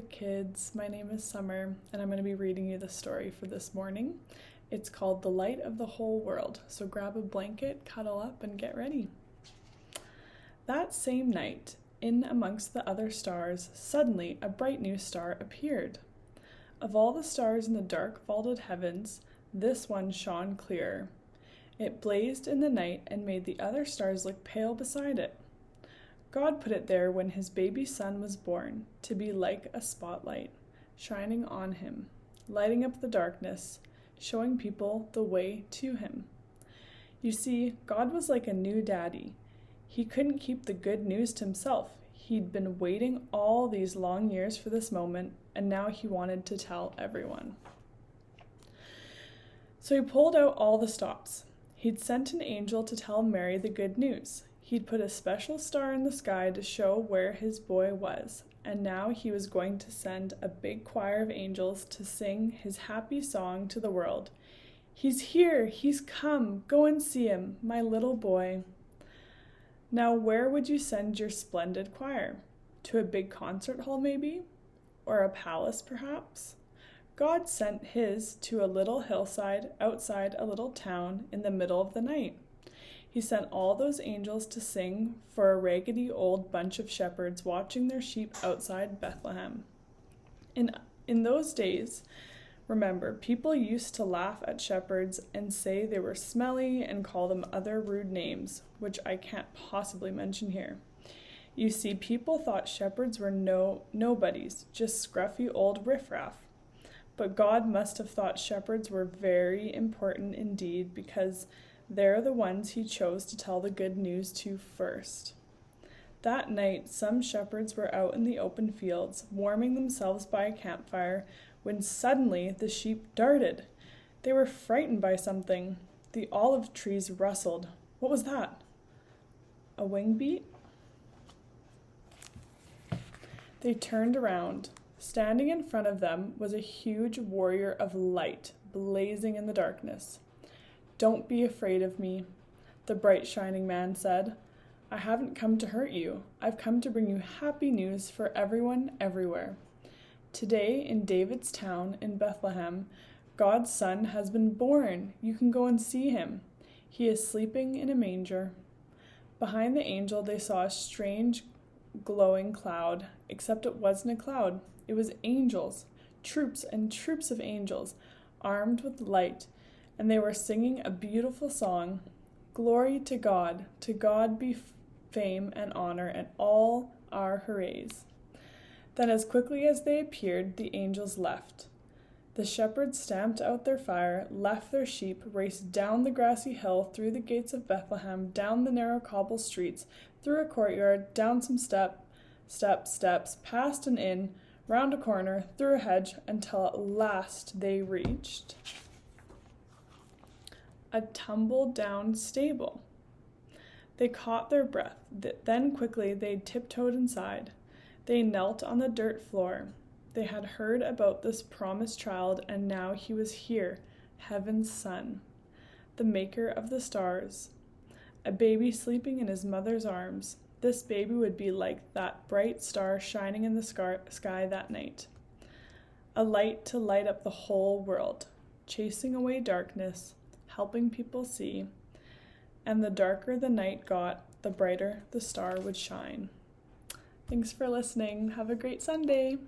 Storybook kids. My name is Summer, and I'm going to be reading you the story for this morning. It's called The Light of the Whole World, so grab a blanket, cuddle up, and get ready. That same night, in amongst the other stars, suddenly a bright new star appeared. Of all the stars in the dark vaulted heavens, this one shone clearer. It blazed in the night and made the other stars look pale beside it. God put it there when his baby son was born, to be like a spotlight, shining on him, lighting up the darkness, showing people the way to him. You see, God was like a new daddy. He couldn't keep the good news to himself. He'd been waiting all these long years for this moment, and now he wanted to tell everyone. So he pulled out all the stops. He'd sent an angel to tell Mary the good news. He'd put a special star in the sky to show where his boy was, and now he was going to send a big choir of angels to sing his happy song to the world. He's here, he's come, go and see him, my little boy. Now where would you send your splendid choir? To a big concert hall maybe? Or a palace perhaps? God sent his to a little hillside outside a little town in the middle of the night. He sent all those angels to sing for a raggedy old bunch of shepherds watching their sheep outside Bethlehem. In those days, remember, people used to laugh at shepherds and say they were smelly and call them other rude names, which I can't possibly mention here. You see, people thought shepherds were nobodies, just scruffy old riffraff. But God must have thought shepherds were very important indeed, because they're the ones he chose to tell the good news to first. That night, some shepherds were out in the open fields, warming themselves by a campfire, when suddenly the sheep darted. They were frightened by something. The olive trees rustled. What was that? A wing beat? They turned around. Standing in front of them was a huge warrior of light, blazing in the darkness. "Don't be afraid of me," the bright shining man said. "I haven't come to hurt you. I've come to bring you happy news for everyone everywhere. Today in David's town in Bethlehem, God's son has been born. You can go and see him. He is sleeping in a manger." Behind the angel they saw a strange glowing cloud, except it wasn't a cloud. It was angels, troops and troops of angels, armed with light, and they were singing a beautiful song. "Glory to God be fame and honor and all our hoorays." Then as quickly as they appeared, the angels left. The shepherds stamped out their fire, left their sheep, raced down the grassy hill, through the gates of Bethlehem, down the narrow cobble streets, through a courtyard, down some steps, past an inn, round a corner, through a hedge, until at last they reached a tumble-down stable. They caught their breath. Then quickly they tiptoed inside. They knelt on the dirt floor. They had heard about this promised child, and now he was here, heaven's son, the maker of the stars, a baby sleeping in his mother's arms. This baby would be like that bright star shining in the sky that night, a light to light up the whole world, chasing away darkness, helping people see, and the darker the night got, the brighter the star would shine. Thanks for listening. Have a great Sunday.